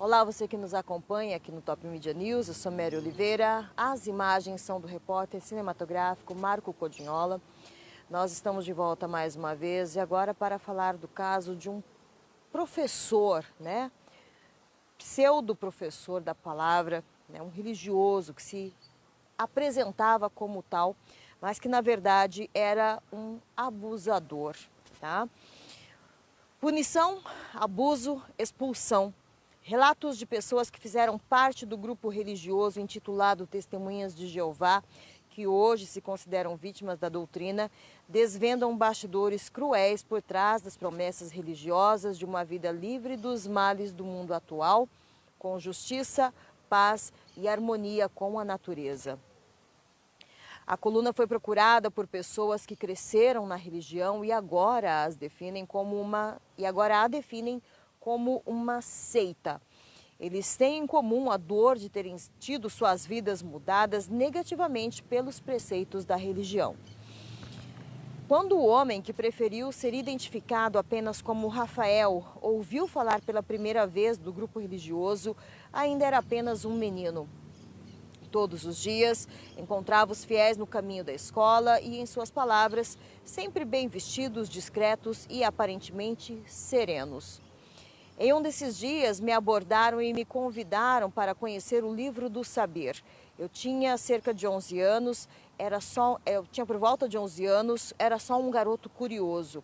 Olá, você que nos acompanha aqui no Top Media News, eu sou Mary Oliveira. As imagens são do repórter cinematográfico Marco Codinhola. Nós estamos de volta mais uma vez e agora para falar do caso de um professor, pseudo-professor da palavra, um religioso que se apresentava como tal, mas que na verdade era um abusador, tá? Punição, abuso, expulsão. Relatos de pessoas que fizeram parte do grupo religioso intitulado Testemunhas de Jeová, que hoje se consideram vítimas da doutrina, desvendam bastidores cruéis por trás das promessas religiosas de uma vida livre dos males do mundo atual, com justiça, paz e harmonia com a natureza. A coluna foi procurada por pessoas que cresceram na religião e agora a definem como uma seita. Eles têm em comum a dor de terem tido suas vidas mudadas negativamente pelos preceitos da religião. Quando o homem que preferiu ser identificado apenas como Rafael ouviu falar pela primeira vez do grupo religioso, ainda era apenas um menino. Todos os dias encontrava os fiéis no caminho da escola e, em suas palavras, sempre bem vestidos, discretos e aparentemente serenos. Em um desses dias, me abordaram e me convidaram para conhecer o livro do saber. Eu tinha cerca de 11 anos, eu tinha por volta de 11 anos, era só um garoto curioso.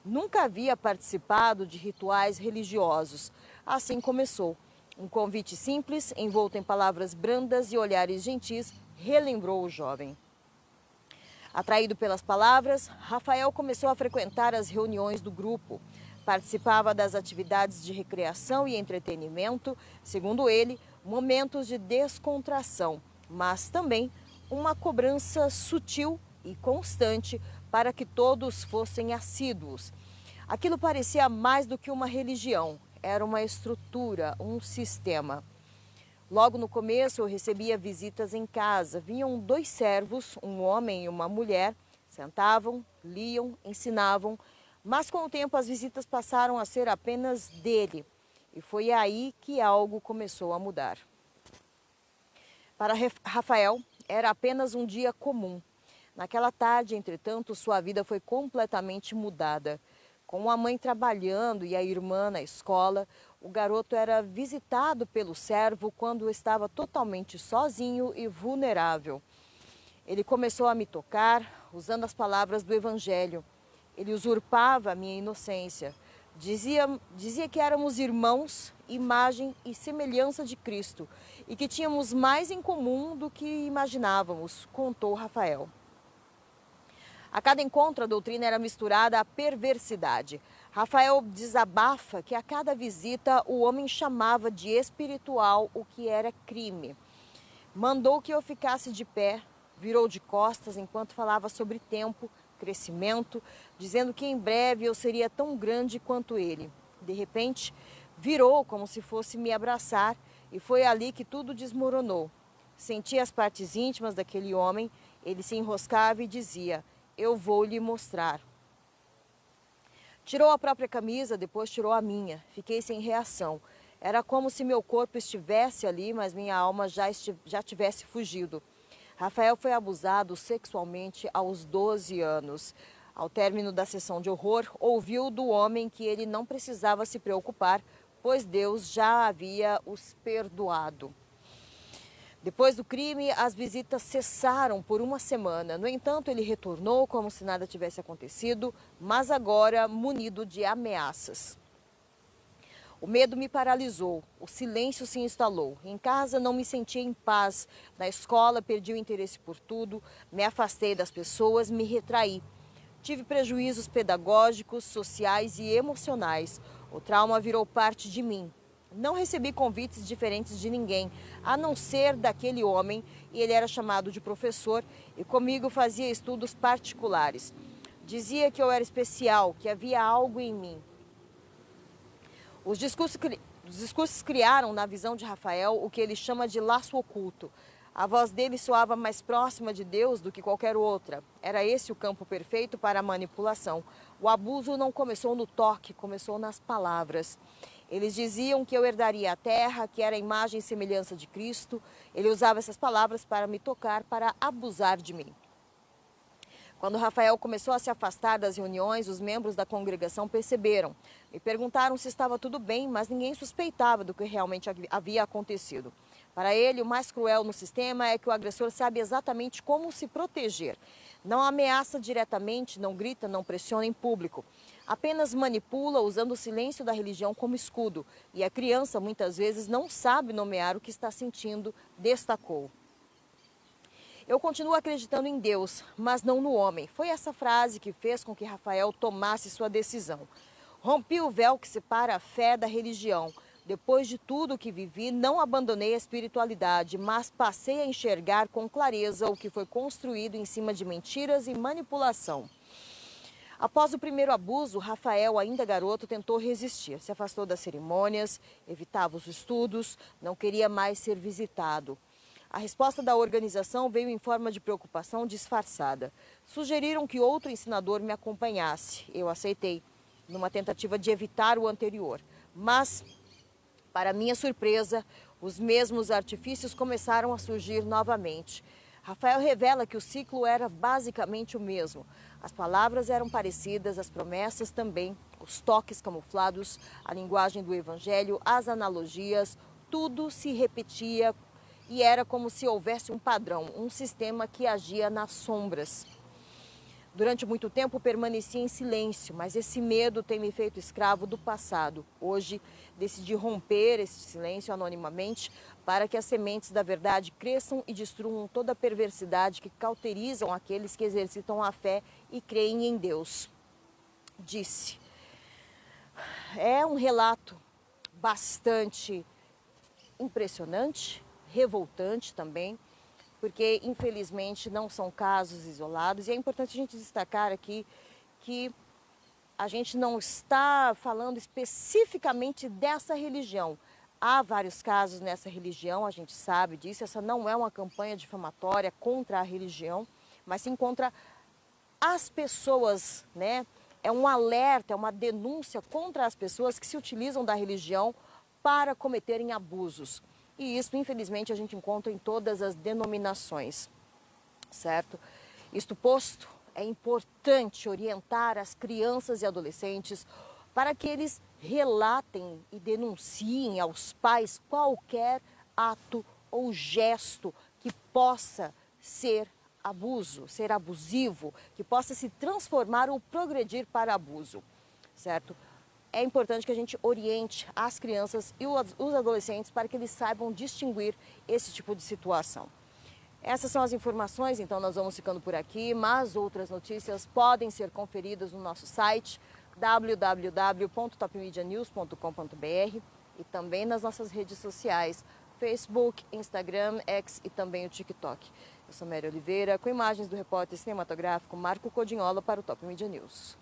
Nunca havia participado de rituais religiosos. Assim começou. Um convite simples, envolto em palavras brandas e olhares gentis, relembrou o jovem. Atraído pelas palavras, Rafael começou a frequentar as reuniões do grupo. Participava das atividades de recreação e entretenimento, segundo ele, momentos de descontração, mas também uma cobrança sutil e constante para que todos fossem assíduos. Aquilo parecia mais do que uma religião, era uma estrutura, um sistema. Logo no começo eu recebia visitas em casa, vinham 2 servos, um homem e uma mulher, sentavam, liam, ensinavam, mas com o tempo as visitas passaram a ser apenas dele. E foi aí que algo começou a mudar. Para Rafael, era apenas um dia comum. Naquela tarde, entretanto, sua vida foi completamente mudada. Com a mãe trabalhando e a irmã na escola, o garoto era visitado pelo servo quando estava totalmente sozinho e vulnerável. Ele começou a me tocar, usando as palavras do Evangelho. Ele usurpava a minha inocência. Dizia que éramos irmãos, imagem e semelhança de Cristo e que tínhamos mais em comum do que imaginávamos, contou Rafael. A cada encontro, a doutrina era misturada à perversidade. Rafael desabafa que a cada visita o homem chamava de espiritual o que era crime. Mandou que eu ficasse de pé, virou de costas enquanto falava sobre tempo, crescimento, dizendo que em breve eu seria tão grande quanto ele. De repente, virou como se fosse me abraçar e foi ali que tudo desmoronou. Senti as partes íntimas daquele homem, ele se enroscava e dizia: "Eu vou lhe mostrar." Tirou a própria camisa, depois tirou a minha. Fiquei sem reação. Era como se meu corpo estivesse ali, mas minha alma já tivesse fugido. Rafael foi abusado sexualmente aos 12 anos. Ao término da sessão de horror, ouviu do homem que ele não precisava se preocupar, pois Deus já havia os perdoado. Depois do crime, as visitas cessaram por uma semana. No entanto, ele retornou como se nada tivesse acontecido, mas agora munido de ameaças. O medo me paralisou, o silêncio se instalou. Em casa não me sentia em paz, na escola perdi o interesse por tudo, me afastei das pessoas, me retraí. Tive prejuízos pedagógicos, sociais e emocionais. O trauma virou parte de mim. Não recebi convites diferentes de ninguém, a não ser daquele homem, e ele era chamado de professor e comigo fazia estudos particulares. Dizia que eu era especial, que havia algo em mim. Os discursos criaram na visão de Rafael o que ele chama de laço oculto. A voz dele soava mais próxima de Deus do que qualquer outra. Era esse o campo perfeito para a manipulação. O abuso não começou no toque, começou nas palavras. Eles diziam que eu herdaria a terra, que era a imagem e semelhança de Cristo. Ele usava essas palavras para me tocar, para abusar de mim. Quando Rafael começou a se afastar das reuniões, os membros da congregação perceberam. Me perguntaram se estava tudo bem, mas ninguém suspeitava do que realmente havia acontecido. Para ele, o mais cruel no sistema é que o agressor sabe exatamente como se proteger. Não ameaça diretamente, não grita, não pressiona em público. Apenas manipula usando o silêncio da religião como escudo. E a criança, muitas vezes, não sabe nomear o que está sentindo, destacou. Eu continuo acreditando em Deus, mas não no homem. Foi essa frase que fez com que Rafael tomasse sua decisão. Rompi o véu que separa a fé da religião. Depois de tudo que vivi, não abandonei a espiritualidade, mas passei a enxergar com clareza o que foi construído em cima de mentiras e manipulação. Após o primeiro abuso, Rafael, ainda garoto, tentou resistir. Se afastou das cerimônias, evitava os estudos, não queria mais ser visitado. A resposta da organização veio em forma de preocupação disfarçada. Sugeriram que outro ensinador me acompanhasse. Eu aceitei, numa tentativa de evitar o anterior. Mas, para minha surpresa, os mesmos artifícios começaram a surgir novamente. Rafael revela que o ciclo era basicamente o mesmo. As palavras eram parecidas, as promessas também, os toques camuflados, a linguagem do evangelho, as analogias, tudo se repetia. E era como se houvesse um padrão, um sistema que agia nas sombras. Durante muito tempo permaneci em silêncio, mas esse medo tem me feito escravo do passado. Hoje decidi romper esse silêncio anonimamente para que as sementes da verdade cresçam e destruam toda a perversidade que cauterizam aqueles que exercitam a fé e creem em Deus. Disse. É um relato bastante impressionante, revoltante também, porque infelizmente não são casos isolados. E é importante a gente destacar aqui que a gente não está falando especificamente dessa religião. Há vários casos nessa religião, a gente sabe disso. Essa não é uma campanha difamatória contra a religião, mas sim contra as pessoas, né? É um alerta, é uma denúncia contra as pessoas que se utilizam da religião para cometerem abusos. E isso, infelizmente, a gente encontra em todas as denominações, certo? Isto posto, é importante orientar as crianças e adolescentes para que eles relatem e denunciem aos pais qualquer ato ou gesto que possa ser abuso, ser abusivo, que possa se transformar ou progredir para abuso, certo? É importante que a gente oriente as crianças e os adolescentes para que eles saibam distinguir esse tipo de situação. Essas são as informações, então nós vamos ficando por aqui, mas outras notícias podem ser conferidas no nosso site www.topmedianews.com.br e também nas nossas redes sociais, Facebook, Instagram, X e também o TikTok. Eu sou Mary Oliveira, com imagens do repórter cinematográfico Marco Codinhola para o Top Media News.